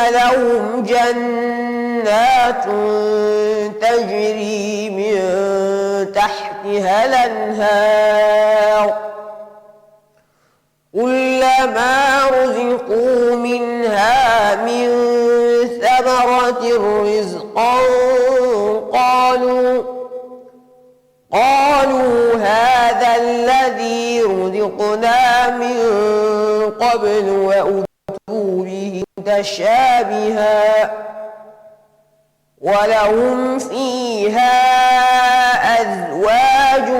لهم جنات تجري من تحتها الأنهار كلما رزقوا منها من ثمرة رزقا قالوا هذا الذي رزقنا من قبل وأتوا به متشابها ولهم فيها أزواج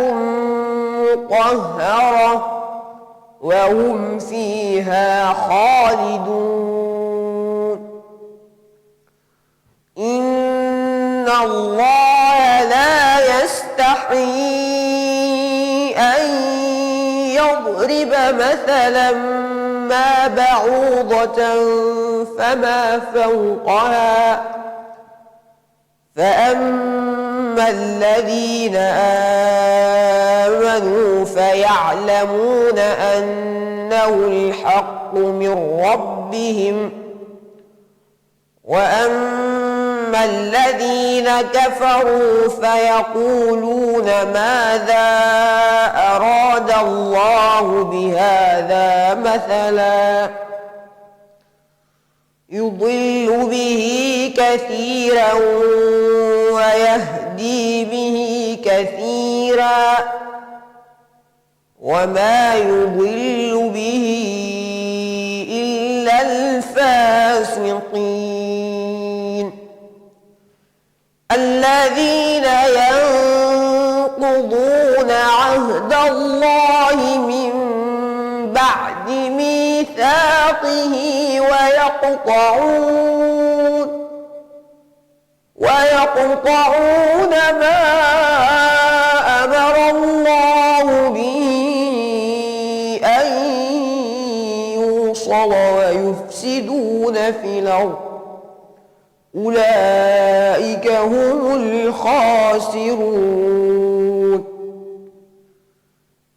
مطهرة وهم فيها خالدون إن الله لا يستحيي أن يضرب مثلا ما بعوضة فما فوقها فأما الذين آمنوا فيعلمون أنه الحق من ربهم وأما الذين كفروا فيقولون ماذا أراد الله بهذا مثلا يضل به كثيرا ويهدي به كثيرا وما يضل به إلا الفاسقين الذين ينقضون عهد الله من بعد ميثاقه ويقطعون ما أمر الله به أن يوصل ويفسدون في الأرض أولئك هم الخاسرون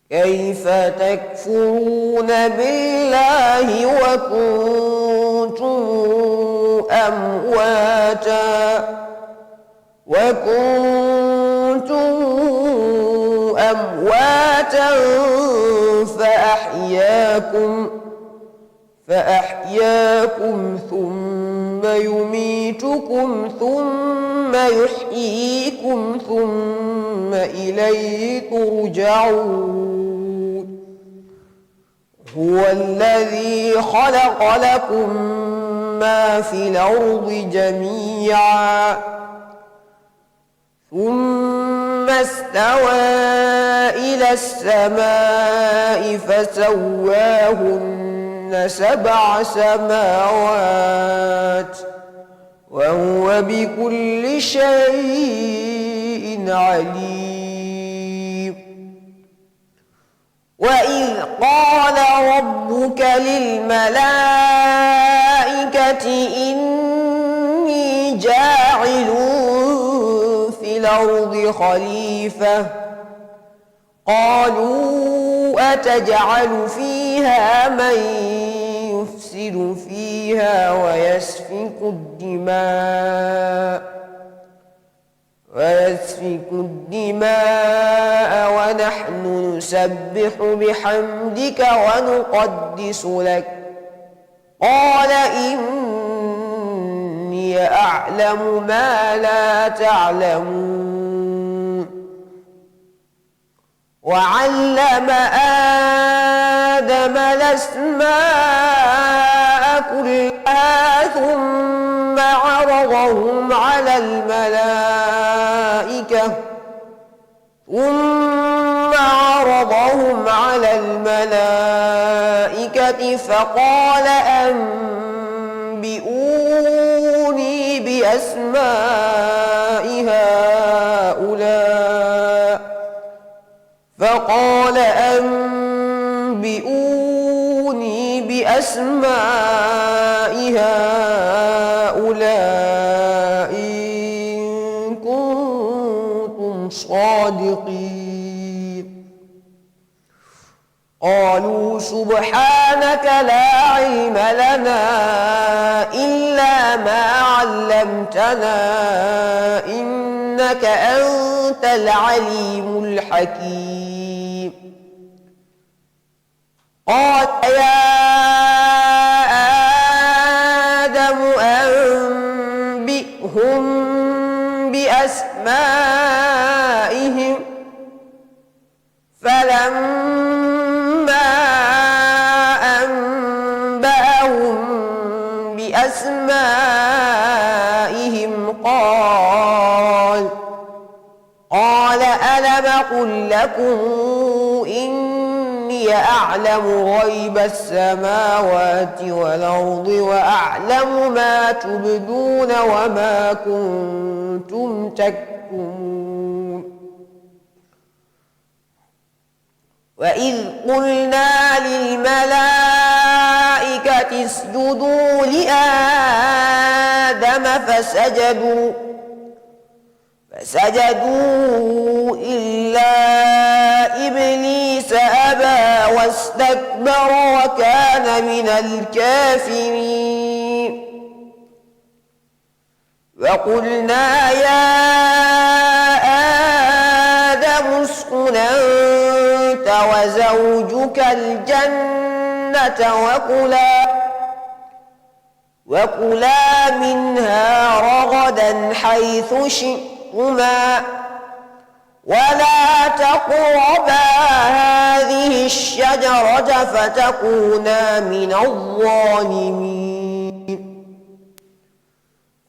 كيف تكفرون بالله وكنتم أمواتا فأحياكم ثم يميتكم ثم يحييكم ثم إليه ترجعون هو الذي خلق لكم ما في الأرض جميعا ثم استوى إلى السماء فسواهن 7 سماوات وهو بكل شيء عليم وإذ قال ربك للملائكة إني جاعل في الأرض خليفة قالوا أتجعل فيها من يفسد فيها ويسفك الدماء ونحن نسبح بحمدك ونقدس لك قال إني أعلم ما لا تعلمون وعلم آدم الأسماء كلها ثم عرضهم على الملائكة فقال أنبئوني بأسماء هؤلاء إن كنتم صادقين قالوا سبحانك لا علم لنا إلا ما علمتنا إنك أنت العليم الحكيم قال يا آدم أنبئهم بأسمائهم فلما أنبأهم بأسمائهم قال ألم أقل لكم إني أعلم غيب السماوات والأرض وأعلم ما تبدون وما كنتم تكتمون وإذ قلنا للملائكة اسجدوا لآدم فسجدوا إلا إبليس أبى واستكبر وكان من الكافرين وقلنا يا آدم اسكن أنت وزوجك الجنة وكلا منها رغدا حيث شئتما ولا تقربا هذه الشجرة فتكونا من الظالمين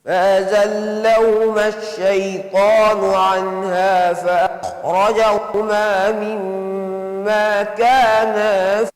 فأزلهما الشيطان عنها فأخرجهما مما كانا فيه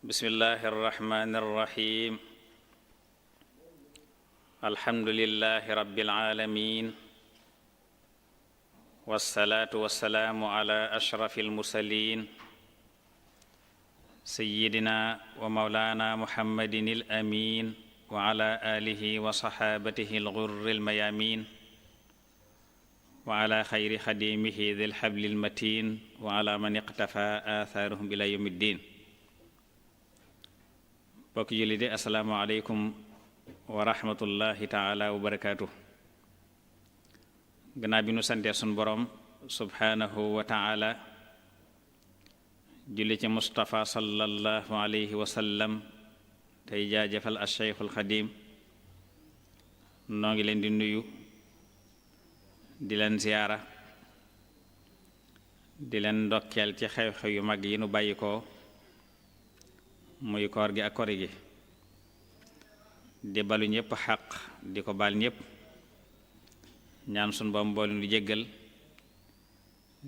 بسم الله الرحمن الرحيم الحمد لله رب العالمين والصلاة والسلام على أشرف المرسلين سيدنا ومولانا محمد الأمين وعلى آله وصحابته الغر الميامين وعلى خير خديمه ذي الحبل المتين وعلى من اقتفى آثارهم إلى يوم الدين bokki julli di assalaamu aleykum wa rahmatullahi taala wa barakaatu gannaaw bi nu santee sun borom subhanahu wa taala julli ci Mustafa sallallahu alayhi wa sallam tey jaajëfal asheykhul xadim noo ngi leen di nuyu di leen ziyaara di leen ndokkeel ci xew-xew yu mag yi nu bàyyi ko muy koor gi ak kori gi di balu ñëpp xaq di ko baal ñëpp ñaan sun boom mboolu nu jéggal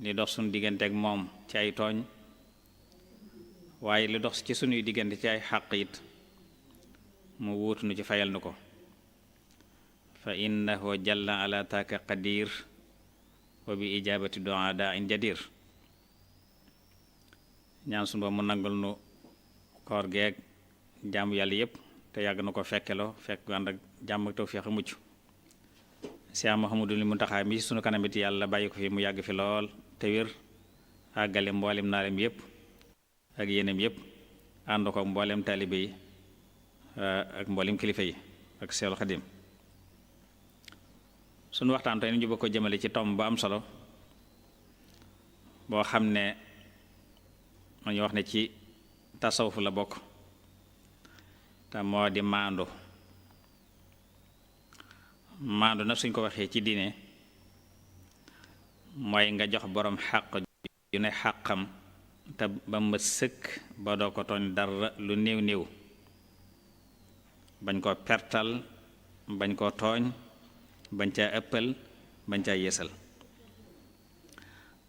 li dox suñu diggante ak moom ci ay tooñ waaye li dox ci sunuy diggante ci ay xaq it mu wuutu nu ci fayal nu ko fa innahu jalla ala taaka qadir wa bi ijabati du'a da'in jadir ñaan sun boom mu nangul nu koor geeg jaamu yàlla yépp te yàgg na ko fekkeloo fekk ànd ak jàmm ak tawfiix mucc Cheikh Mouhamadou Mountakha mi sunu kanamit yàlla bàyyi ko fi mu yàgg fi lool te wér àggale mboolem naalem yépp ak yéenam yépp ànd ko mboolem taalibe yi ak mboolem kilifa yi ak Seexul Xadim sunu waxtaan tey ñu bëgg ko jëmale ci tomb bu am solo boo xam ne ma ñu wax ne ci tasawuf la bokk te moo di maandu na suñ ko waxee ci diine mooy nga jox boroom xàq yu ne xàqam te ba ma sëkk ba doo ko tooñ dara lu néew néew bañ koo pertal bañ koo tooñ bañ caa ëppal bañ caa yeesal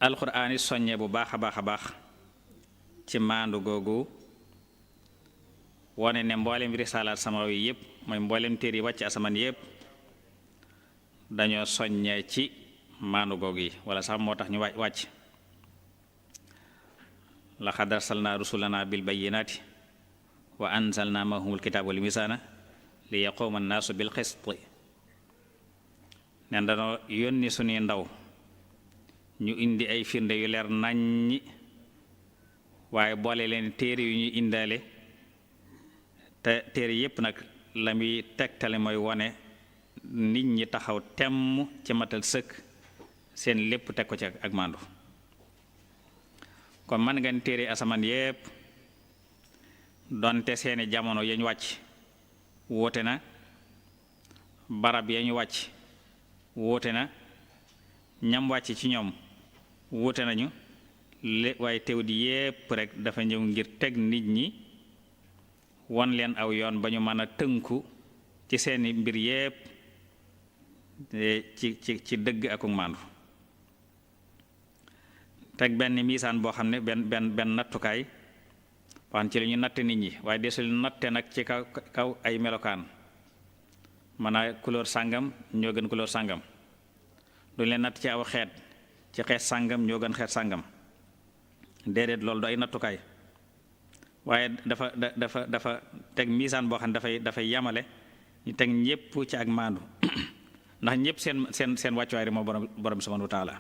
alxuraan yi soññee bu baax a baax ci maandu googu wone ne mboolem risaalaat samawi yépp mooy mboolem téer yi wàcc asamaan yépp dañoo soññee ci maandu googu yi wala sax moo tax ñu wàcc laqad arsalnaa rusulanaa bil bayyinaati wa anzalnaa ma'ahumul kitaaba wal miizaana li yaquuma nnaasu bil qisti ne danoo yónni suñuy ndaw ñu indi ay firnde yu leer naññi waaye boole leen téere yu ñu indaale te téere yépp nag la muy tegtale mooy wone nit ñi taxaw temm ci matal sëkk seen lépp teg ko ci ak maandu kon man ngeen téere asamaan yépp donte seeni jamono yañ wàcc wóote na barab yañu wàcc wóote na ñam wàcc ci ñoom wóote nañu waaye teew di yépp rek dafa ñëw ngir teg nit ñi won leen aw yoon ba ñu mën a tënku ci seeni mbir yépp ci dëgg ak maandu teg benn miisaan boo xam ne benn nattukaay boo xam ci la ñu natte nit ñi waaye desul natte nag ci kaw ay melokaan mën a couleur sàngam ñoo gën couleur sàngam duñ leen natt ci aw xeet ci xeet sàngam ñoo gën xeet sàngam déedéet loolu du ay nattukaay waaye dafa teg miisaan boo xam ne dafay yamale ñu teg ñépp ci ak maandu ndax ñépp seen wàccuwaay rek moo borom subhanahu wa taala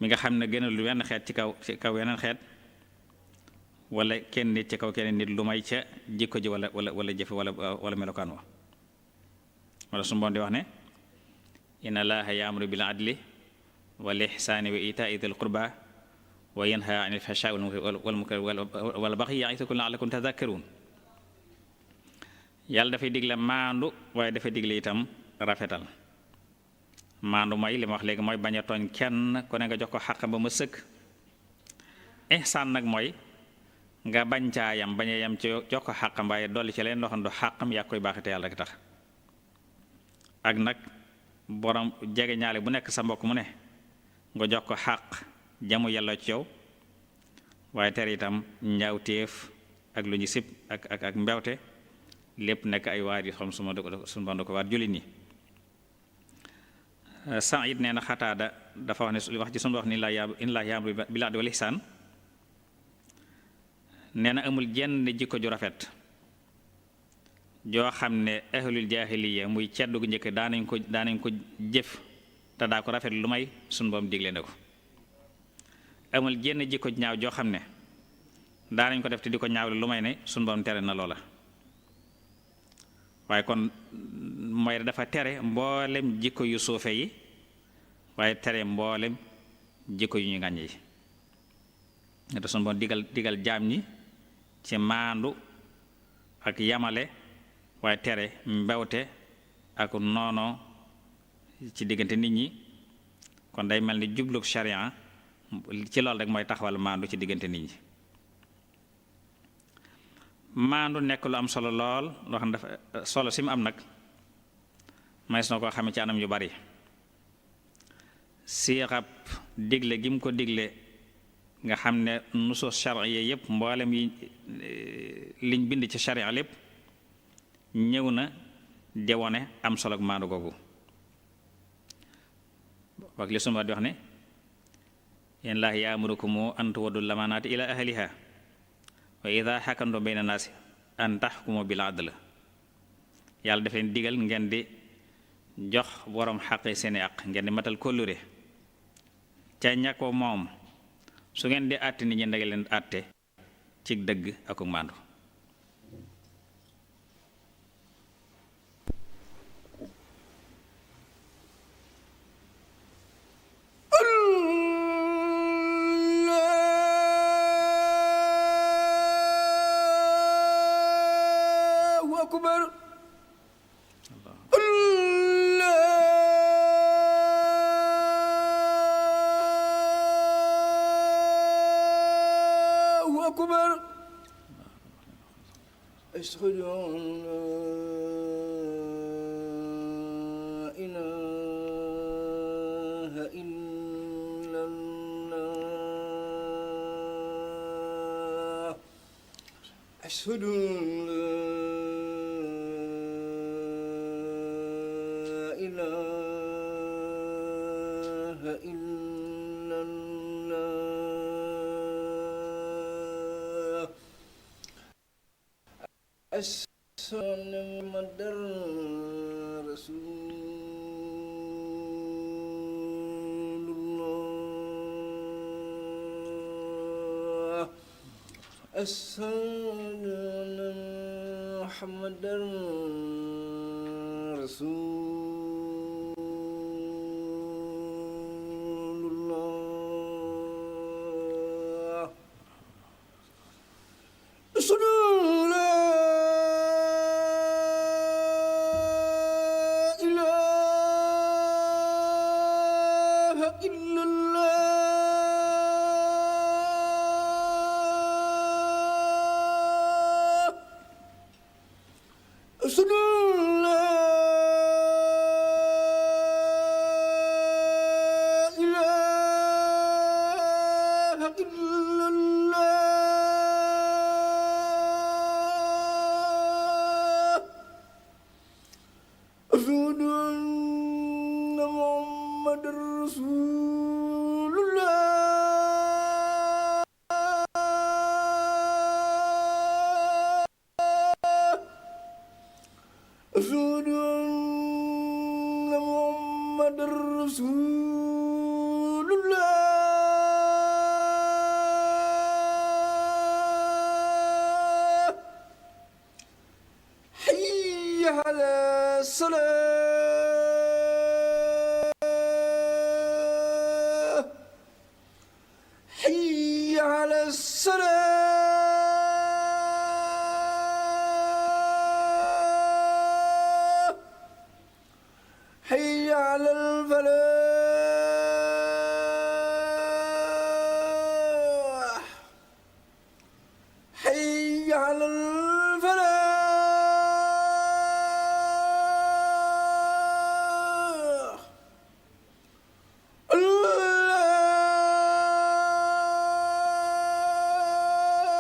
mi nga xam ne gënalul wenn xeet ci kaw yeneen xeet wala kenn nit ci kaw keneen nit lu may ca jikko ji wala jëfe wala melokaan wa wala su mboon di wax ne inna allaha ya'muru bil adli wal ihsani wa ita'i dhil qurba wa yanha 'anil fahsha'i wal munkari wal baghi ya'izukum la'allakum tadhakkarun yàlla dafay digle maandu waaye dafay digle itam rafetal maandu mooy li ma wax léegi mooy bañ a tooñ kenn ku ne nga jox ko xàq ba ma sëkk ihsaan nag mooy nga bañ caa yam bañ a yam ci jox ko xàqam waaye dolli ci leen loo xam ne du xàqam yaa koy baaxite yàlla rek tax ak nag borom jege ñaale bu nekk sa mbokk mu ne nga jox ko xàq jamu yàlla ci yow waaye tere itam njaawteef ak lu ñu sib ak mbewte lépp nekk ay waar yu xam suma da ko waar jullit ñi Saïd nee na Xataada dafa wax ne wax ci sunu wax ni in laa ya'muru bil adli wal ihsaan nee na amul jenn jikko ju rafet joo xam ne ahlul jaahiliya muy ceddu gu njëkk daanañ ko jëf te daa ko rafet lu may sunu boom digle na ko amul jenn jikko ñaaw joo xam ne daanañ ko def te di ko ñaawle lu may ne sunu boom tere na loola waaye kon mooy dafa tere mboolem jikko yu suufe yi waaye tere mboolem jikko yu ñu ngàññ yi nga te sunu boom digal jaam ñi ci maandu ak yamale waaye tere mbewte ak noono ci diggante nit ñi kon day mel ni jubluk sharia ci loolu rek mooy taxawal maandu ci diggante nit ñi maandu nekk lu am solo lool loo xam ne dafa solo si mu am nag mays na koo xamee ci anam yu bari siixab digle gi mu ko digle nga xam ne nusus charia yépp mboolem yi liñ bind ci charia lépp ñëw na de wone am solo ak maandu googu wax li suma di wax ne yéen laa ya'murukum an tu'addu l-amaanaati ila ahliha wa idha hakamtum bayna naasi an tahkumu bil adl yàlla daf leen digal ngeen di jox borom xaqi seeni àq ngeen di matal kóllure ca ña ko moom su ngeen di àtte nit ñi ndege leen àtte ci dëgg ak maandu akbar Allahu akbar ashhadu an la ilaha illallah ashhadu an la ilaha illallah ashhadu anna muhammadar rasulullah ashhadu anna muhammadar rasulullah ashhadu an la ilaha illallah ashhadu an la ilaha illallah ashhadu anna muhammadar rasulullah ashhadu anna muhammadar rasulullah hayya ala salah hayya ala salah hayya ala al-falah hayya ala al-falah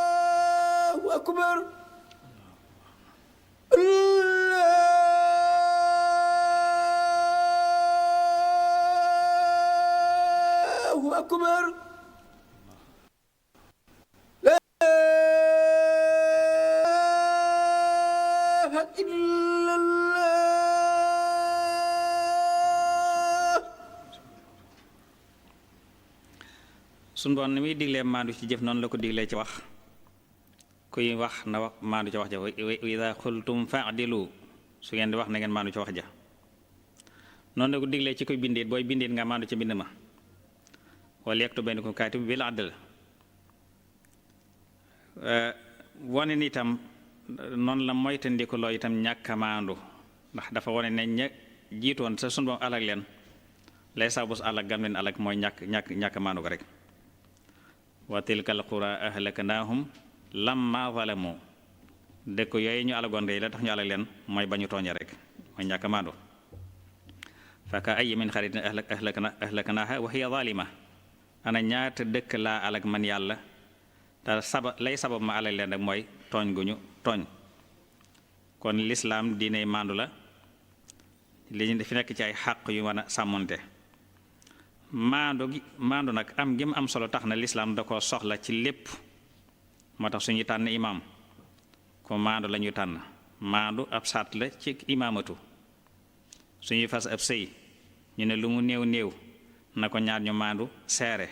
Allahu akbar Allahu akbar la ilaha illallah suñ boon ni muy diglee maandu ci jëf noonu la ko diglee ci wax kuy wax na wax maandu ci wax ja wa idaa xultum fa'dilu su ngeen di wax na ngeen maandu ci wax ja noonu la ko diglee ci koy bindeet booy bindeet nga maandu ci mbind ma wala yaktub baynakum kaatibun bil adl wane ni itam noonu la moytandikuloo itam ñàkk a maandu ndax dafa wane ne ña jiitoon sa sunu boom alag leen lay sabus alag gam leen alag mooy ñàkk a maandu ko rek wa tilkal qura ahlaknaahum lamma zalamu dëkk yooyu ñu alagoon day la tax ñu alag leen mooy ba ñu tooñe rek mooy ñàkk a maandu fa ka ayyi min xaritin ahlaknaaha wa hiya zalima ana ñaata dëkk laa alag man yàlla te lay sabab ma alag leen rek mooy tooñ gu ñu tooñ kon lislaam diiney maandu la li ñu fi nekk ci ay xàq yu mën a sàmmonte maandu nag am gi mu am solo tax na lislaam da ko soxla ci lépp moo tax suñuy tànn imaam ko maandu la ñuy tànn maandu ab saat la ci imaamatu suñuy fas ab sëy ñu ne lu mu néew néew na ko ñaar ñu maandu seere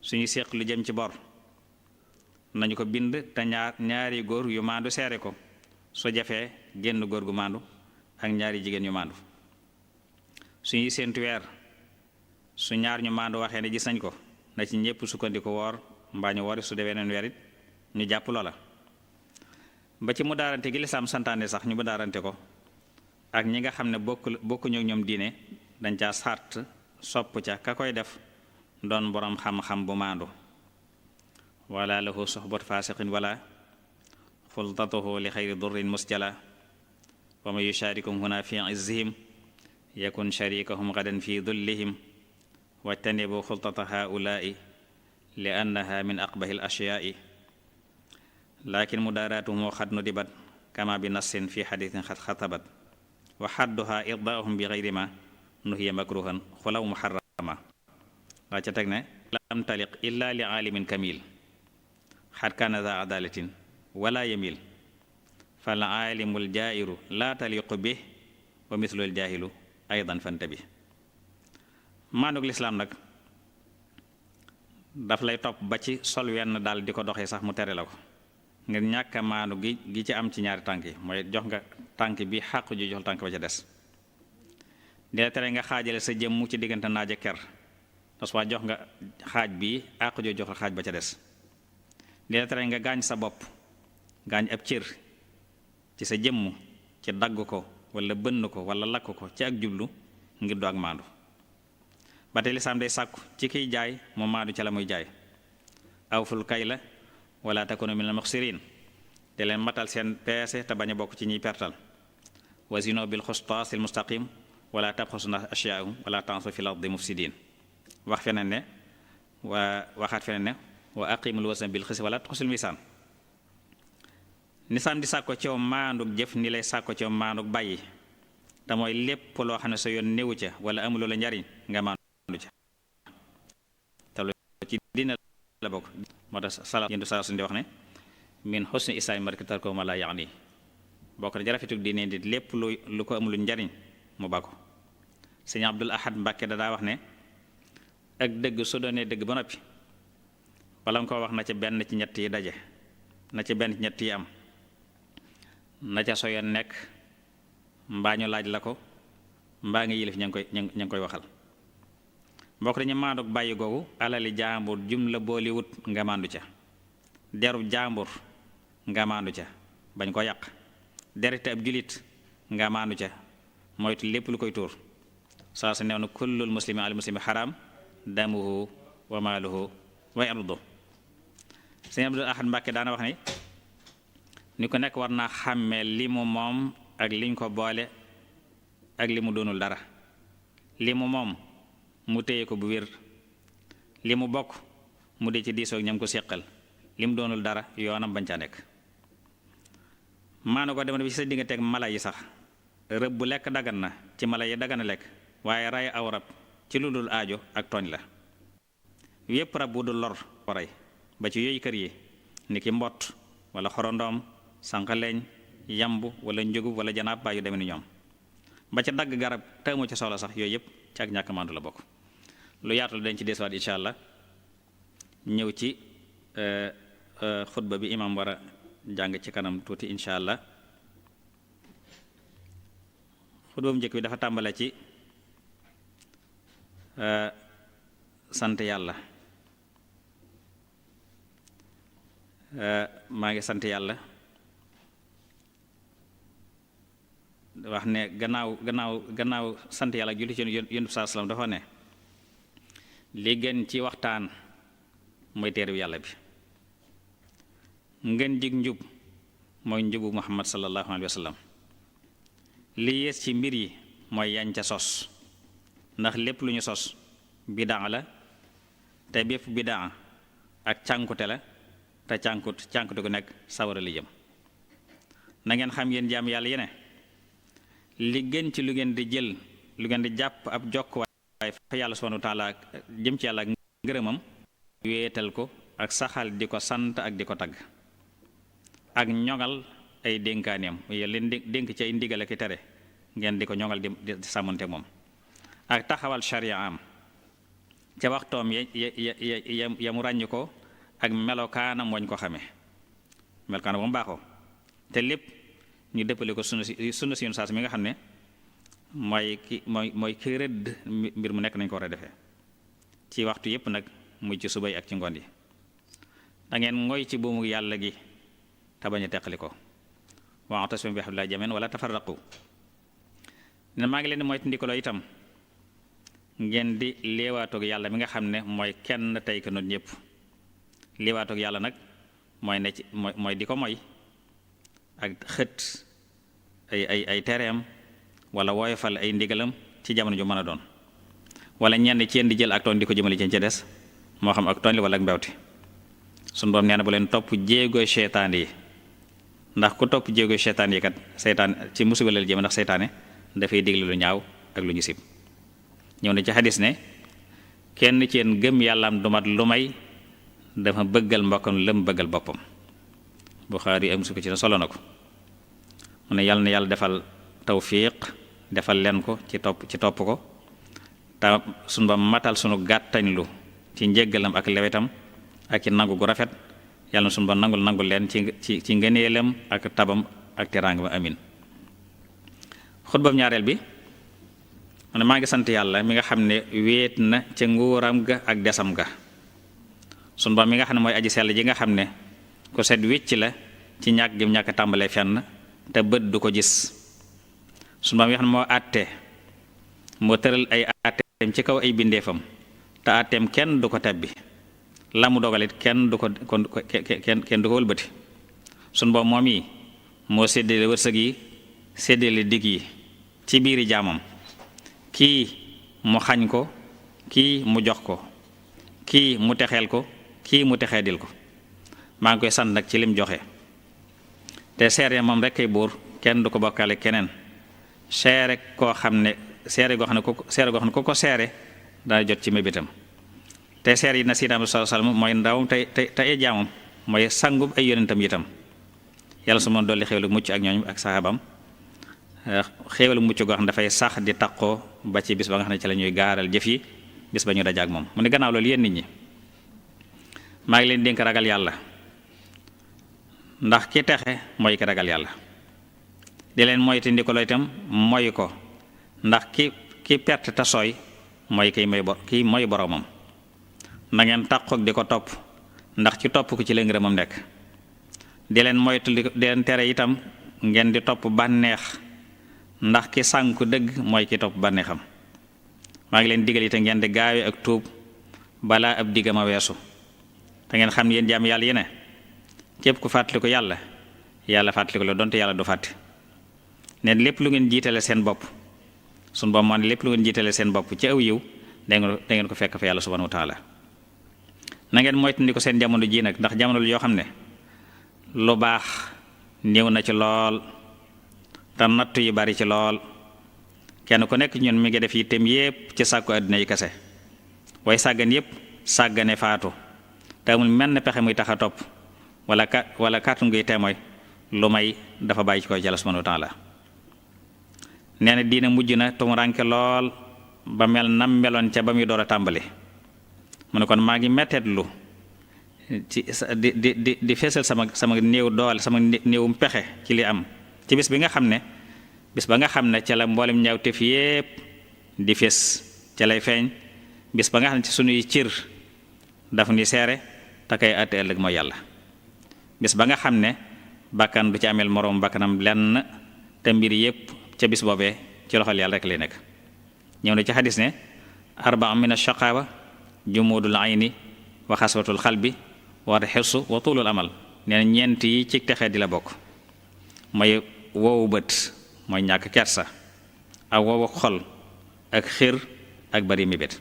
suñu séq lu jëm ci bor nañu ko bind te ñaari góor yu maandu seere ko su jafee génn góor gu maandu ak ñaari jigéen yu maandu suñuy séentu weer su ñaar ñu maandu waxee ne gis nañ ko na ci ñépp sukkandiku woor mbaa ñu wori su dee weneen weer it ñu jàpp loola ba ci mu daarante gi lislaam santaane sax ñu mu daarante ko ak ñi nga xam ne bokkuñu ak ñoom diine dañ caa sart sopp ca ka koy def doon boroom xam-xam bu maandu wala lahu suhbat fasiqin wala xultatuhu li xayri durrin musjala wa man yusharikum huna fi izzihim yakun sharikahum gadan fi dullihim wajtanibu xultata haulaai li annaha min aqbahi al ashyaai lakin mudaaraatuhum xad nudibat kama bi nassin fi xadiisin xad xatabat wa xadduha irdaahum bi gayri ma nuhiya makruhan xulaw muharrama waa ca teg ne lam taliq illa li aalimin kamil xad kaana za adalatin wala yamil fal aalimul jaa'iru laa taliqu bih wa mislul jaahilu aydan fantabi maanug lislaam nag daf lay topp ba ci sol wenn daal di ko doxee sax mu tere la ko ngir ñàkk a maanu gi ci am ci ñaari tànk yi mooy jox nga tànk bi xàq ju jox tànk ba ca des dina tere nga xaajale sa jëmm ci diggante naaj ak ker parce que jox nga xaaj bi àq ju jox xaaj ba ca des dina tere nga gaañ sa bopp gaañ ab cër ci sa jëmm ci dagg ko wala bënn ko wala lakk ko ci ak jublu ngir du ak maandu ba tey lislaam day sàkku ci kiy jaay mu maandu ca la muy jaay awful kayla wala takunu minal muxsirin te leen matal seen peese te bañ a bokk ci ñiy pertal wasino bil xustaasil mustaqim wala tabxasu nas asyaahum wala tansu fil ardi mufsidin waxaat feneen ne wa aqimul wasna bil xis wala tuxsil misaan nisaam di sàkko cew maanduk jëf ni lay sàkko cew maanduk bàyyi te mooy lépp loo xam ne sa yoon néewu ca wala amuloo la njariñ nga maandu ca te lu ci dina la bokk moo tax sala yendu sala suñu di wax ne min husni islaami mar'i tarku ma la yaani bokk na jarafetuk diine di lépp lu ko amul njariñ mu ba ko sëñ Abdul Ahad Mbàkke da daa wax ne ak dëgg su doonee dëgg ba noppi wala nga ko wax na ca benn ci ñett yi daje na ca benn ci ñett yi am na ca soyoon nekk mbaa ñu laaj la ko mbaa nga yilif ña ngi koy waxal mbokk dañu maanduk bàyyi googu alali jaambur jumla booli wut nga maandu ca derub jaambur nga maandu ca bañ ko yàq derite ab julit nga maandu ca moytu lépp lu koy tuur saa su neew na kullul muslimi al muslimi xaram damuhu wa maaluhu wa irduhu sëñ Abdul Ahad Mbàkke daana wax ni ko nekk war naa xàmmee li mu moom ak liñ ko boole ak li mu doonul dara li mu moom mu téye ko bu wér li mu bokk mu dee ci diisoog ñam ko séqal li mu doonul dara yoonam bañ caa nekk maana ko dem na bi ci sa digganteeg mala yi sax rëbb bu lekk dagan na ci mala yi dagan a lekk waaye ray aw rab ci lu dul aajo ak tooñ la yépp rab bu dul lor ko rey ba ci yooyu kër yi ni ki mbott wala xorondoom sànqaleñ yamb wala njugub wala janaab baa yu demee ni ñoom ba ca dagg garab te amu ci solo sax yooyu yëpp ci ak ñàkk maandu la bokk lu yaatu la dañ ci desuwaat incha allah ñëw ci xutba bi imam war a jàng ci kanam tuuti incha allah xutba bu njëkk bi dafa tàmbale ci sant yàlla maa ngi sant yàlla wax ne gannaaw sant yàlla ak julli ci yonent bi saa salaam dafa ne li gën ci waxtaan mooy téere bi yàlla bi ngeen jig njub mooy njubu muhammad sallallahu alayhi wa sallam li yées ci mbir yi mooy yañ ca sos ndax lépp lu ñu sos bidaa la te bépp bidaa ak cànkute la te cànkute gu nekk sawara li jëm na ngeen xam yéen jaam yàlla yene li gën ci lu ngeen di jël lu ngeen di jàpp ab jokkuwaay fa yàlla subhanahu wa taala jëm ci yàlla ak ngërëmam wéetal ko ak saxal di ko sant ak di ko tagg ak ñoŋal ay dénkaaneem leen dénk ci ay ndigal ak tere ngeen di ko ñoŋal di sàmmante moom ak taxawal sharia am ca waxtoom ya mu ràññ ko ak melokaanam wañ ko xamee melokaanam ba mu baaxoo te lépp ñu dëppale ko sunna si yoon saas mi nga xam ne mooy ki rëdd mbir mu nekk nañ ko war a defee ci waxtu yépp nag muy ci subay ak ci ngoon yi da ngeen ngoy ci buumu yàlla gi te bañ a teqali ko wa'tasimu bi hablillahi jamii'an wala tafarraqu. ne maa ngi leen di moytandikuloo itam ngeen di léewaatoog yàlla mi nga xam ne mooy kenn tey ko noonu ñëpp. léewaatoog yàlla nag mooy ne ci mooy di ko moy ak xët ay tereem wala woyofal ay ndigalam ci jamono ju mën a doon, wala ñenn ci yéen di jël ak tooñ di ko jëmale ci des, moo xam ak tooñ li wala ak mbewte. sunu borom nee na bu leen topp jéegoy seytaan yi, ndax ku topp jéegoy seytaan yi kat seytaan ci musiba la jëm, ndax seytaane dafay digle lu ñaaw ak lu ñu sib. ñëw na ci xadis ne kenn ci yéen gëm yàllaam du mat lu may dafa bëggal mbokkam lëm bëggal boppam. Buxaari am su ko ci na solo na ko. mu ne yàlla na yàlla defal tawfiq defal leen ko ci topp ko te sunu ba matal sunu gàttañlu ci njéggalam ak lewetam ak ci nangu gu rafet. yàlla na sunu ba nangul leen ci ngëneelam ak tabam ak teraanga ba amin. xutbam ñaareel bi mu ne maa ngi sant yàlla mi nga xam ne wéet na ca nguuram ga ak desam ga. sunu ba mi nga xam ne mooy aji sell ji nga xam ne ku set wicc la ci ñàkk gi ñàkk tàmbalee fenn te bët du ko gis. sunu ba mi nga xam ne moo àtte moo tëral ay àtteem ci kaw ay bindeefam te àtteem kenn du ko tebbi, la mu dogalit kenn du ko wëlbati. sunu ba moom yi moo séddale wërsëg yi séddale digg yi ci biiri jaamam, kii mu xañ ko, kii mu jox ko, kii mu texeel ko, kii mu texeedil ko. maa ngi koy sant nag ci lim joxe te seere moom rek kay buur, kenn du ko bokkaale keneen. seere goo xam ne ku ko seere daa jot ci mébitam. te seere yi na siidam sallallahu alayhi wasallam mooy ndawam te ay jaamam, mooy sangub ay yonentam itam. yàlla su ma dolli xéewalu mucc ak ñooñu ak saxaabam, xéewalu mucc goo xam ne dafay sax di taqoo ba ci bis ba nga xam ne ci la ñuy gaaral jëf yi, bis ba ñu dajaak moom. mu ne gannaaw loolu yéen nit ñi maa ngi leen dénk ragal yàlla, ndax ki texe mooy ki ragal yàlla. di leen moytu ndi ko loo itam moy ko, ndax ki perte te sooy mooy kiy mooy boromam. na ngeen taqoog di ko topp, ndax ci topp ko ci la ngërëmam nekk. di leen moytu di leen tere itam ngeen di topp bànneex, ndax ki sànku dëgg mooy ki topp bànneexam. maa ngi leen digal itam ngeen di gaawe ak tuub balaa ab diggam a weesu. te ngeen xam yéen jaam yàlla yi ne képp ku fàttali ko yàlla fàttali ko la donte yàlla du fàtte. ne lépp lu ngeen jiitale seen bopp, sunu bopp moo ne lépp lu ngeen jiitale seen bopp ci aw yiw da ngeen ko fekk fa yàlla subhanahu wa taala. na ngeen moytandi ko seen jamono ji nag, ndax jamono yoo xam ne lu baax néew na ci lool te nattu yi bari ci lool. kenn ku nekk ñun mi ngi def yitteem yépp ci sàkku àddina yi kese, way sàggan yépp sàggane faatu te amul menn pexe muy tax a topp wala kàttu nguy teemooy lu may dafa bàyyi ci ko Yàlla subhanahu wa taala. nee na diina mujj na tumuranke lool ba mel nam meloon ca ba muy door a tàmbali. mu ne kon maa ngi metteetlu ci di feesal sama néew doole, sama néewum pexe ci li am ci bis ba nga xam ne ca la mboolem ñaawteef yépp di fees ca lay feeñ, bis ba nga xam ne ci sunuy cër daf ni seere te kay àtte ëllëg mooy yàlla. bis ba nga xam ne bakkan du ci ameel moroom bakkanam lenn, te mbir yépp ca bis boobee ci loxol yàlla rek lay nekk. ñëw na ci xadis ne arbaa min ash-shaqaawa jumuudul ayni wa xaswatul xalbi wa xirsu wa tuulul amal. nee na ñeent yi ci texee di la bokk, mooy wowu bët mooy ñàkk kersa, ak wowu xol, ak xir, ak bari mébét.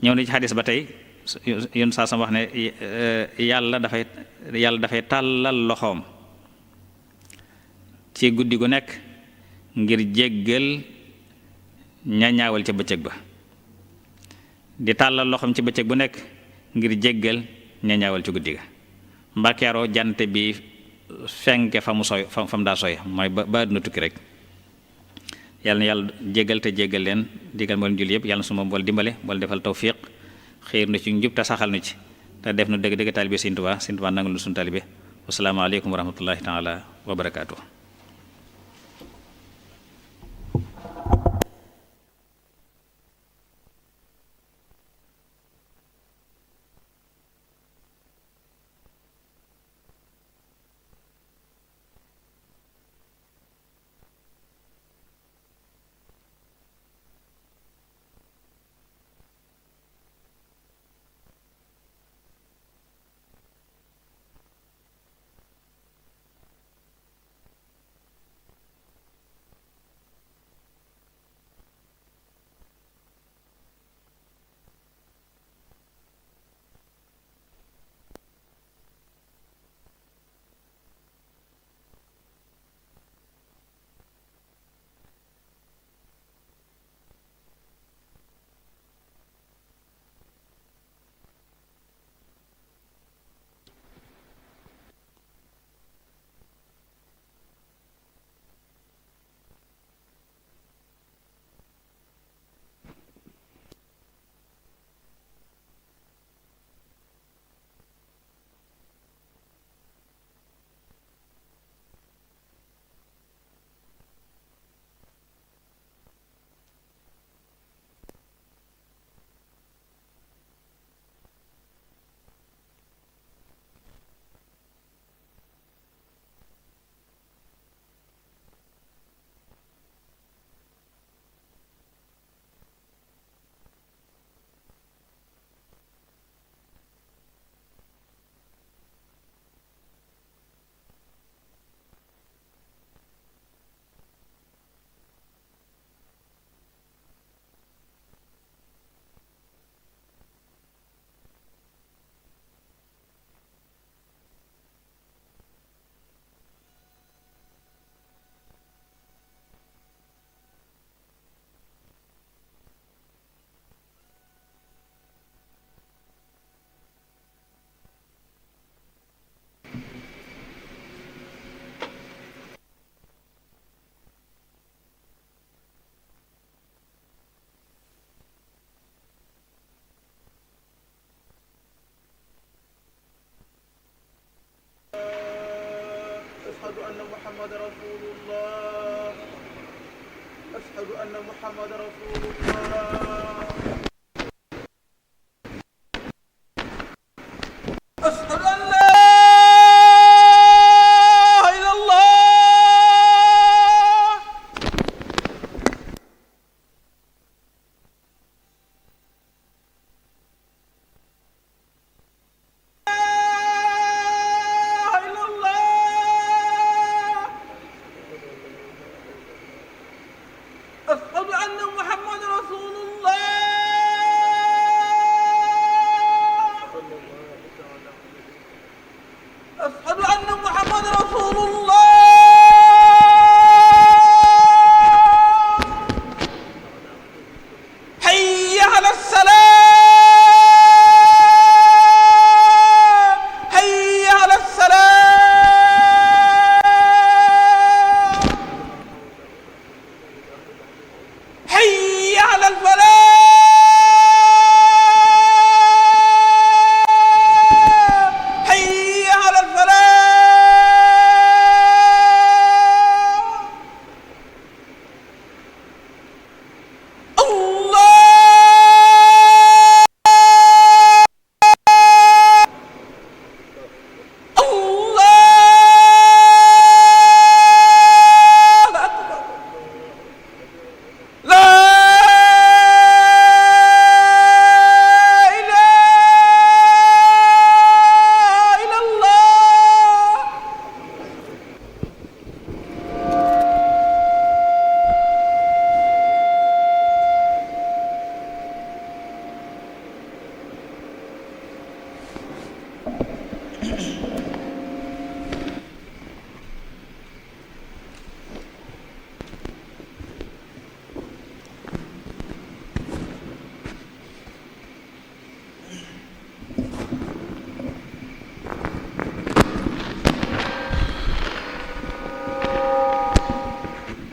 ñëw na ci xadis ba tey yoon saa sama wax ne yàlla dafay tàllal loxoom ci guddi gu nekk ngir jéggal ña ñaawal ca bëccëg ba, di tàllal loxoom ci bëccëg bu nekk ngir jéggal ña ñaawal ci guddi ga. mbàkkeeroo jant bi fenke fa mu daa soy mooy ba àdduna tukki rek. yàlla na yàlla jéggal te jéggal leen digal mboolem julli yëpp. yàlla na suma bool dimbale bool defal tawfiq, xiir nu ci njub te saxal nu ci, te def nu dëgg-dëgg taalibe Sëriñ Tuubaa nangul nu suñu taalibe. wassalaamu aleykum wa rahmatullahi taala wa barakaatuh. أشهد أن محمد رسول الله أشهد أن محمد رسول الله أشهد أن لا إله إلا الله أشهد أن محمد رسول الله أشهد أن محمد رسول الله حي على السلام حي على السلام حي على الفلاح حي على الفلاح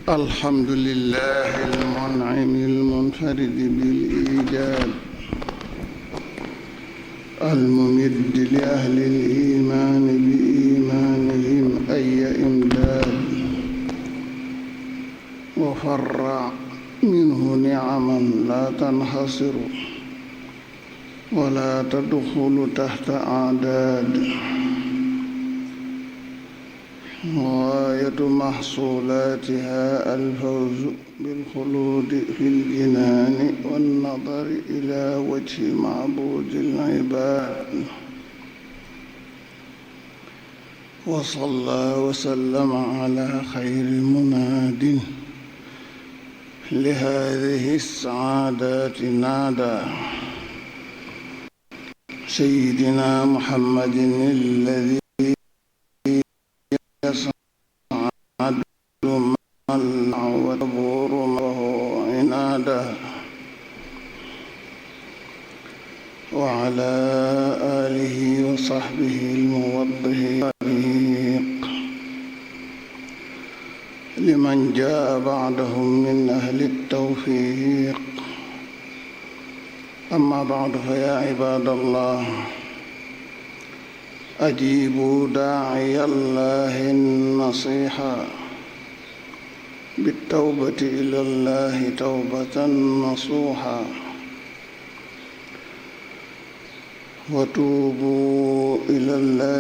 الحمد لله المنعم المنفرد بالإيجاد الممد لأهل الإيمان بإيمانهم أي إمداد وفرع منه نعما لا تنحصر ولا تدخل تحت أعداد غاية محصولاتها الفوز بالخلود في الجنان والنظر إلى وجه معبود العباد وصلى وسلم على خير مناد لهذه السعادات نادى سيدنا محمد الذي يسعد من وتبور وهو عنادا وعلى آله وصحبه الموضح الطريق لمن جاء بعدهم من أهل التوفيق أما بعد فيا عباد الله أجيبوا داعي الله النصيحا بالتوبة إلى الله توبة نصوحا وتوبوا إلى الله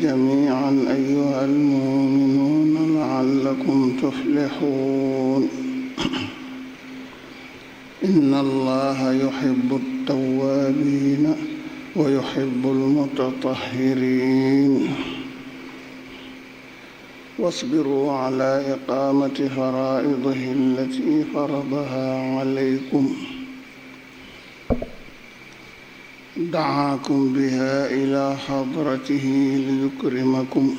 جميعا أيها المؤمنون لعلكم تفلحون إن الله يحب التوابين ويحب المتطهرين واصبروا على إقامة فرائضه التي فرضها عليكم دعاكم بها إلى حضرته ليكرمكم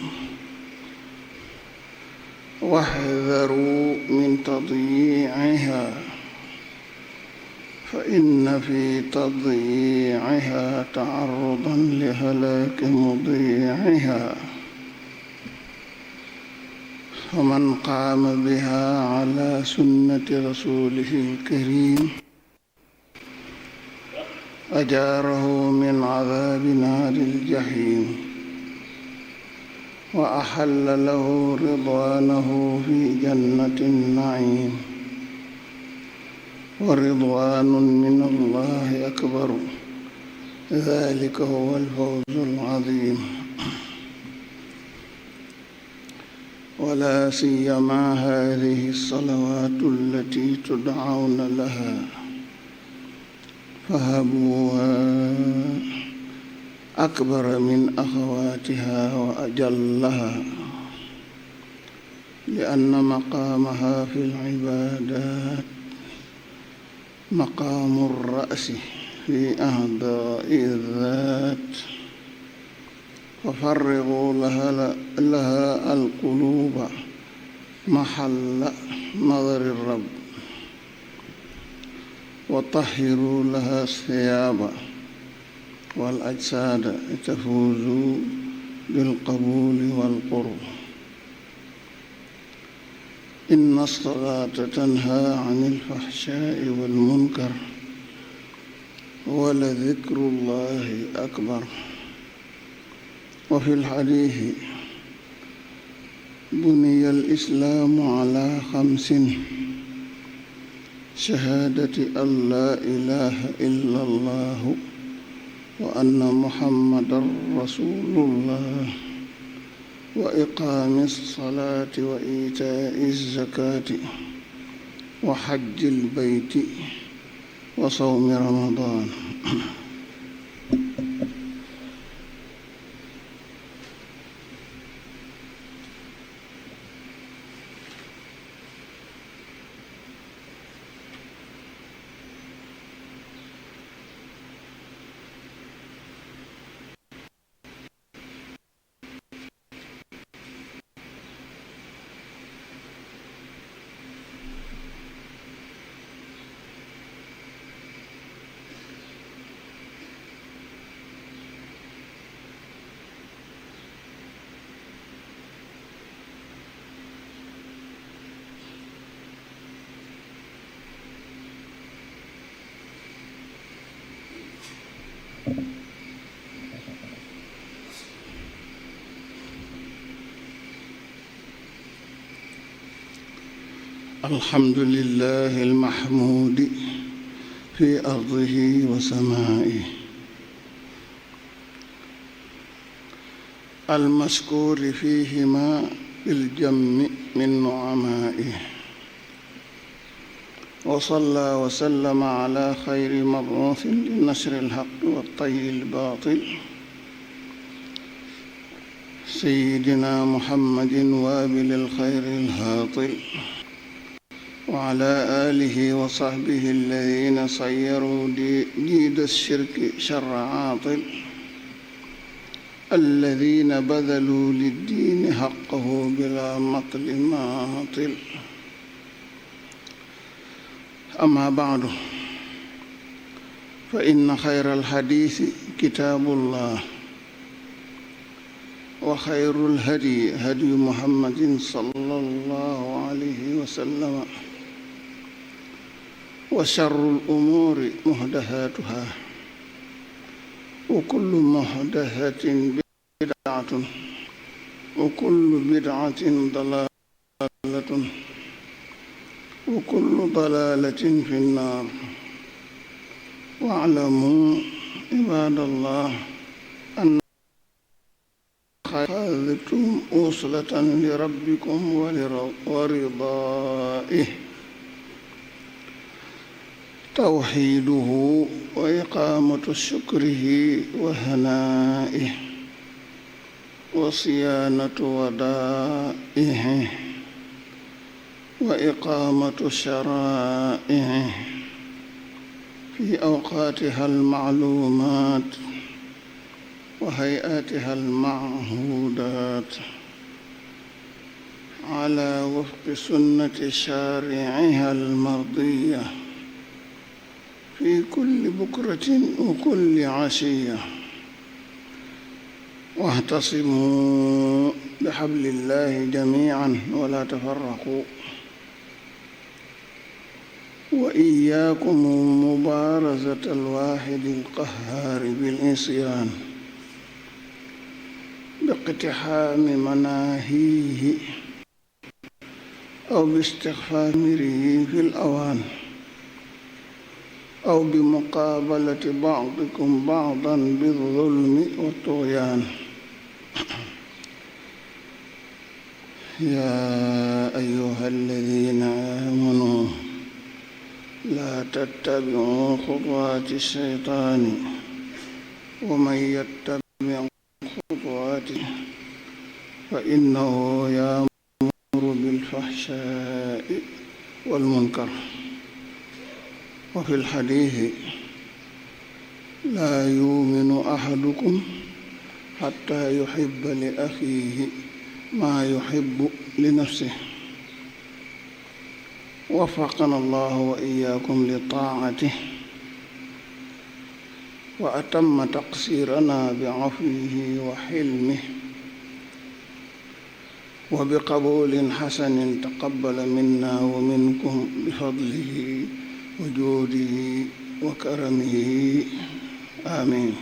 واحذروا من تضييعها فإن في تضييعها تعرضا لهلاك مضيعها فمن قام بها على سنة رسوله الكريم أجاره من عذاب نار الجحيم وأحل له رضوانه في جنة النعيم. ورضوان من الله أكبر، ذلك هو الفوز العظيم. ولا سيما هذه الصلوات التي تدعون لها، فهبوها أكبر من أخواتها وأجلها، لأن مقامها في العبادات مقام الرأس في أعضاء الذات، ففرغوا لها القلوب محل نظر الرب، وطهروا لها الثياب والأجساد تفوزوا بالقبول والقرب. إن الصلاة تنهى عن الفحشاء والمنكر، ولذكر الله أكبر. وفي الحديث: بني الإسلام على 5: شهادة أن لا إله إلا الله وأن محمدًا رسول الله، وإقام الصلاة وإيتاء الزكاة وحج البيت وصوم رمضان. الحمد لله المحمود في أرضه وسمائه، المشكور فيهما بالجم من نعمائه. وصلى وسلم على خير مبعوث لنشر الحق والطي الباطل، سيدنا محمد وابل الخير الهاطل، وعلى آله وصحبه الذين صيروا ديد الشرك شر عاطل، الذين بذلوا للدين حقه بلا مطل ماطل. أما بعد، فإن خير الحديث كتاب الله، وخير الهدي هدي محمد صلى الله عليه وسلم، وشر الأمور محدثاتها، وكل محدثة بدعة، وكل بدعة ضلالة، وكل ضلالة في النار. واعلموا عباد الله أن أخذتم وصلة لربكم ورضائه، توحيده وإقامة شكره وهنائه، وصيانة ودائه، وإقامة شرائعه في أوقاتها المعلومات وهيئاتها المعهودات، على وفق سنة شارعها المرضية، في كل بكرة وكل عشية. واعتصموا بحبل الله جميعا ولا تفرقوا، وإياكم مبارزة الواحد القهار بالعصيان باقتحام مناهيه أو باستخفاف أمره في الأوان أو بمقابلة بعضكم بعضا بالظلم والطغيان. يا أيها الذين آمنوا لا تتبعوا خطوات الشيطان ومن يتبع خطواته فإنه يأمر بالفحشاء والمنكر. وفي الحديث لا يؤمن أحدكم حتى يحب لأخيه ما يحب لنفسه. وفقنا الله وإياكم لطاعته وأتم تقصيرنا بعفوه وحلمه وبقبول حسن تقبل منا ومنكم بفضله وجوده وكرمه آمين.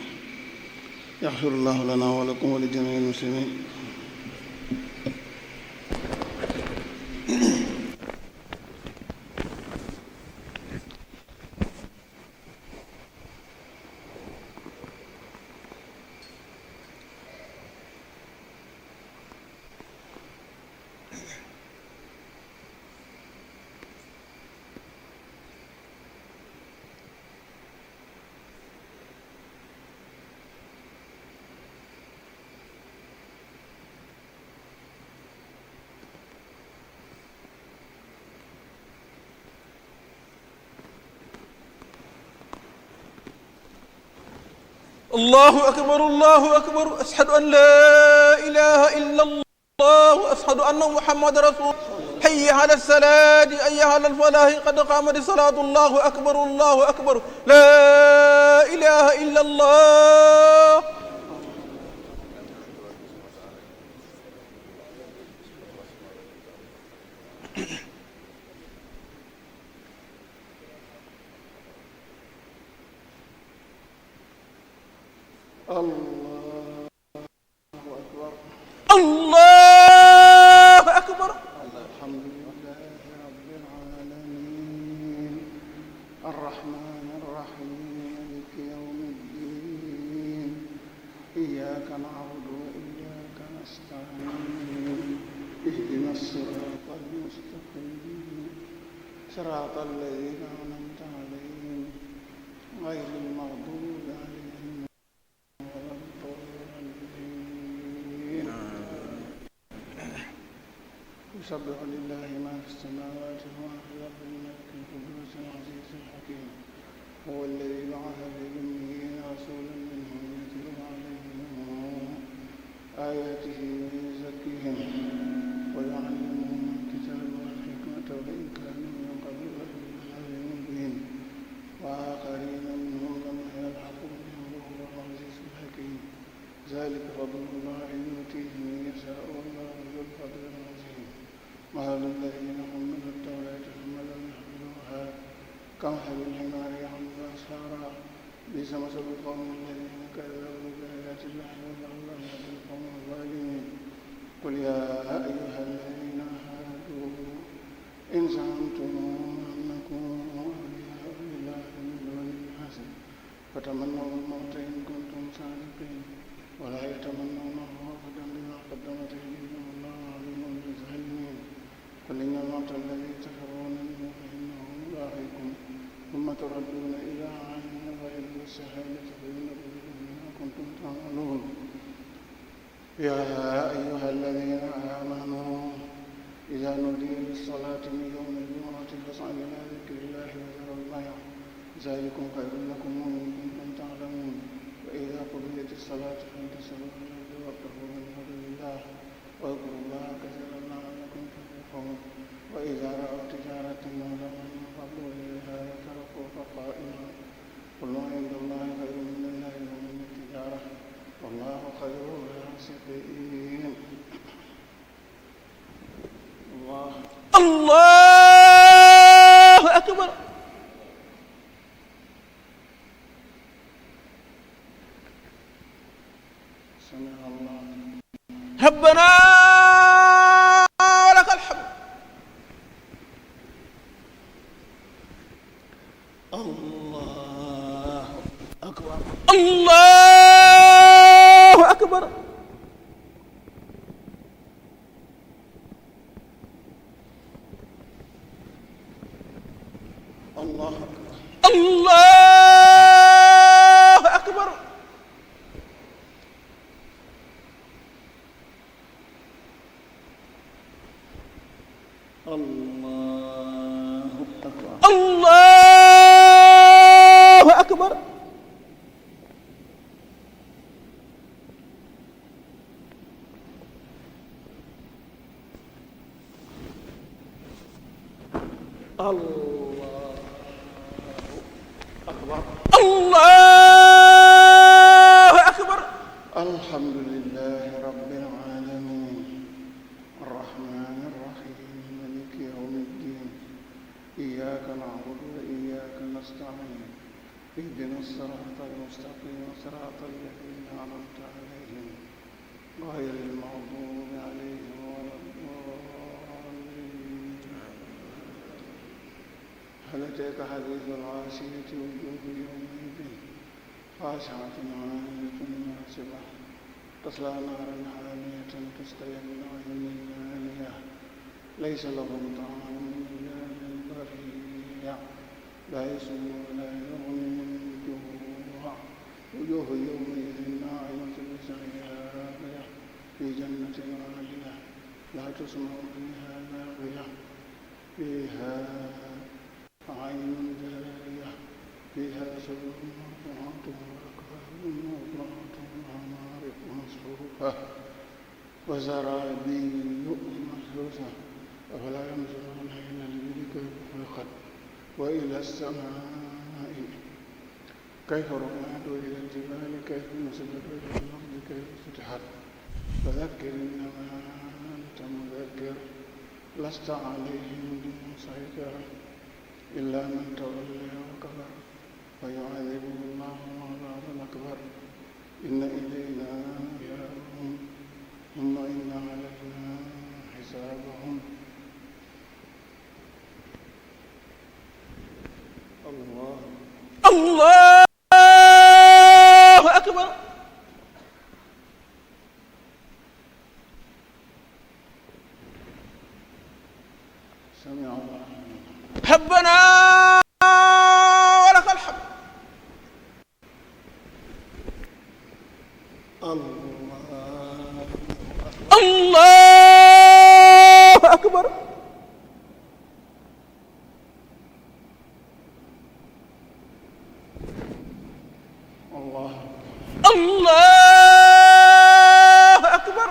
يغفر الله لنا ولكم ولجميع المسلمين. الله أكبر الله أكبر أشهد أن لا إله إلا الله وأشهد أن محمد رسول. حي على الصلاة حي على الفلاح قد قامت الصلاة. الله أكبر الله أكبر لا إله إلا الله. الله أكبر. الحمد لله رب العالمين الرحمن الرحيم مالك يوم الدين إياك نعبد وإياك نستعين اهدنا الصراط المستقيم صراط الذين أنعمت عليهم غير المغضوب عليهم ولا الضالين. يسبح لله ما في السماوات وما في الأرض الملك القدوس العزيز الحكيم. هو الذي بعث في الأميين رسولا منهم يتلو عليهم آياته ويزكيهم ويعلمهم الكتاب والحكمة وإن كانوا من قبل لفي ضلال مبين وآخرين منهم لما يلحق بهم وهو العزيز الحكيم. ذلك فضل الله يؤتيه من يشاء والله ذو الفضل العظيم. مثل الذين حملوا التوراة ثم لم يحملوها كمثل الحمار يحمل أسفارا بئس مثل القوم الذين كذبوا بآيات الله والله لا يهدي القوم الظالمين. قل يا أيها الذين هادوا إن زعمتم أنكم أولياء لله من دون الناس فتمنوا الموت إن كنتم صادقين ولا يتمنونه أبدا بما قدمت أيديهم والله عليم بالظالمين. قل إن الموت الذي تفرون منه فإنه ملاقيكم ثم تردون إلى عالم الغيب والشهادة فينبئكم بما كنتم تعملون. يا أيها الذين آمنوا إذا نودي للصلاة من يوم الجمعة فاسعوا إلى ذكر الله وذروا البيع ذلكم خير لكم إن كنتم تعلمون. وإذا قضيت الصلاة فانتشروا في الأرض وابتغوا من فضل الله واذكروا الله كثيرا لعلكم تفلحون. وإذا رأوا تجارة أو لهوا انفضوا إليها وتركوك قائما قل ما عند الله خير من الله ومن التجارة والله خير الرازقين. الله أكبر. سمع الله ربنا ولك الحمد. الله أكبر. الله أكبر. الله أكبر. الله أكبر. الله أكبر. الله أكبر. الله أكبر. الله أكبر. الحمد لله رب العالمين الرحمن الرحيم مالك يوم الدين إياك نعبد وإياك نستعين اهدنا الصراط المستقيم صراط الذين أنعمت عليهم غير المغضوب عليهم ولا الضالين. هل أتاك حديث الغاشية وجوه يومئذ خاشعة عاملة ناصبة تصلى نارا حامية تسقي من عين آنية ليس لهم طعام إلا من ضريع لا يسمن ولا يغني من جوع وجوه يومئذ ناعمة لسعيها راضية في جنة عالية لا تسمع فيها لاغية فيها عين جارية فيها سرر مرفوعة وأكواب موضوعة ونمارق مصفوفة وزرابي مبثوثة أفلا ينظرون إلى الإبل كيف خلقت وإلى السماء كيف رفعت وإلى الجبال كيف نصبت وإلى الأرض كيف فتحت فذكر إنما أنت مذكر لست عليهم بمسيطر إلا من تولى وكفر فيعذبه الله العذاب الأكبر إن إلينا إيابهم ثم إن علينا حسابهم. الله الله أكبر. سمع الله ربنا ولك الحمد. الله أكبر. الله الله أكبر.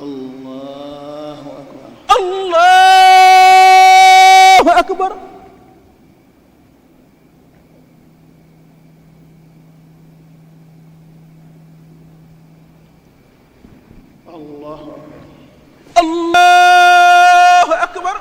الله أكبر. الله أكبر. الله أكبر. الله أكبر.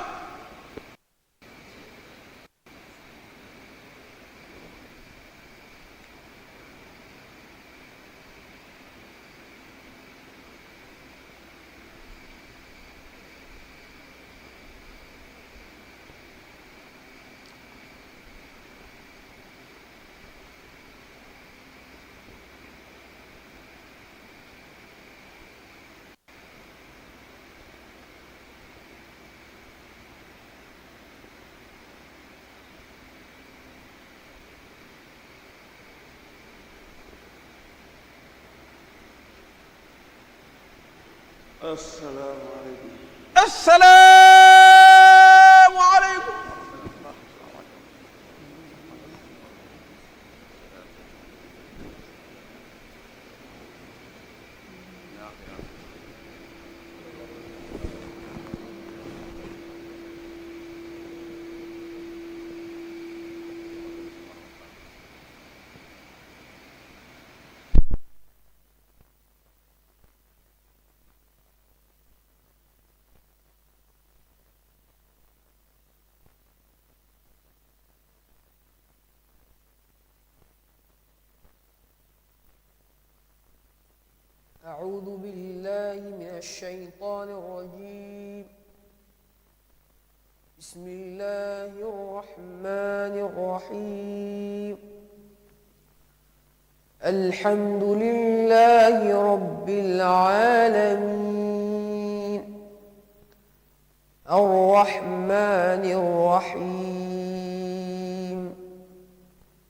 السلام عليكم. السلام عليكم. أعوذ بالله من الشيطان الرجيم. بسم الله الرحمن الرحيم. الحمد لله رب العالمين الرحمن الرحيم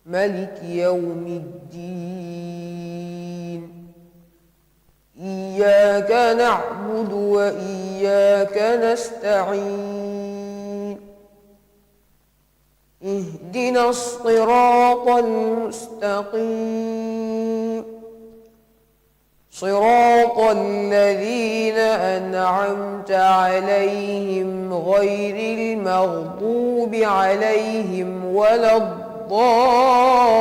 ملك يوم الدين. إياك نعبد وإياك نستعين. اهدنا الصراط المستقيم صراط الذين أنعمت عليهم غير المغضوب عليهم ولا الضالين.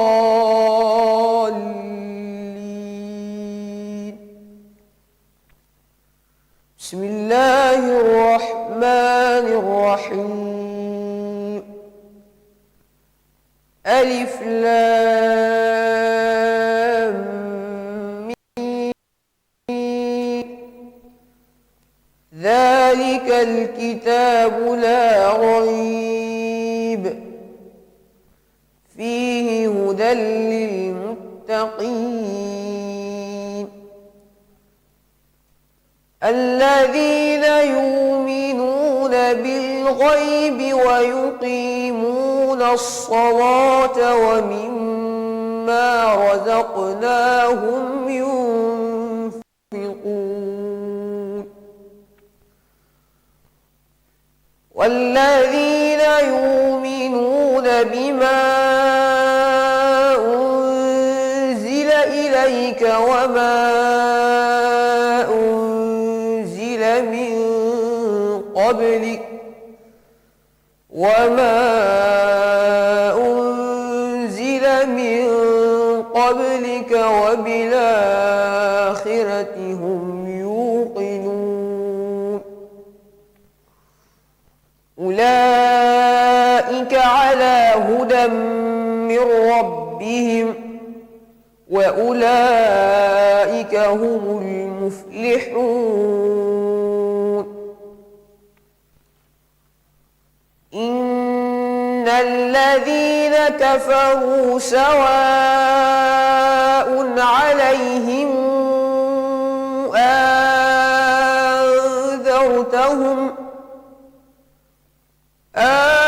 بسم الله الرحمن الرحيم. ألف لام ميم. ذلك الكتاب لا ريب فيه هدى للمتقين الذين يؤمنون بالغيب ويقيمون الصلاة ومما رزقناهم ينفقون والذين يؤمنون بما أنزل إليك وما أنزل من قبلك وبالآخرة هم يوقنون أولئك على هدى من ربهم وأولئك هم المفلحون. إن الذين كفروا سواء عليهم أنذرتهم أم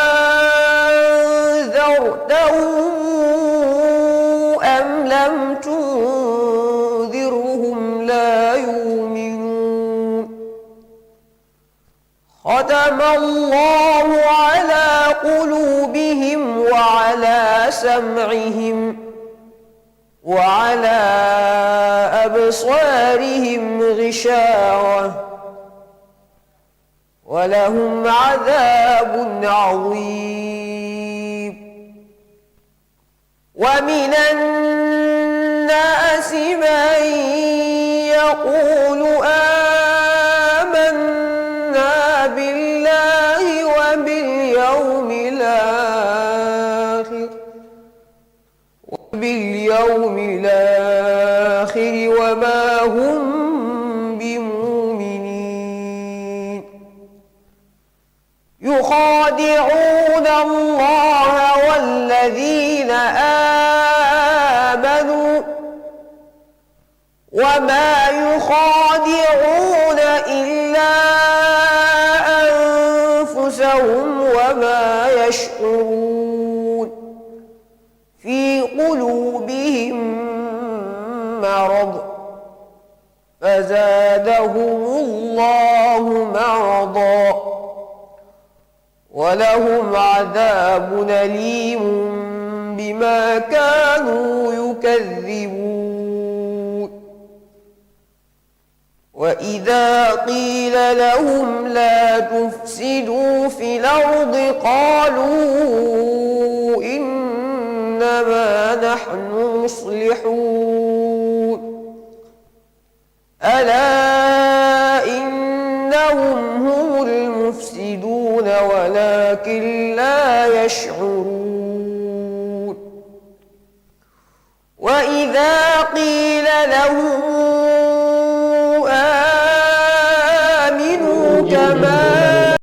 لم تنذرهم لا يؤمنون. ختم الله على قلوبهم وعلى سمعهم وعلى أبصارهم غشاوة ولهم عذاب عظيم. ومن الناس من يقول آمنا بالله وباليوم الآخر وما هم بمؤمنين. يخادعون الله والذين آمنوا وما يخادعون إلا أنفسهم وما يشعرون. في قلوبهم مرض فزادهم الله مرضا ولهم عذاب أليم بما كانوا يكذبون. وإذا قيل لهم لا تفسدوا في الأرض قالوا إنما نحن مصلحون. ألا إنهم هم المفسدون ولكن لا يشعرون. وإذا قيل لهم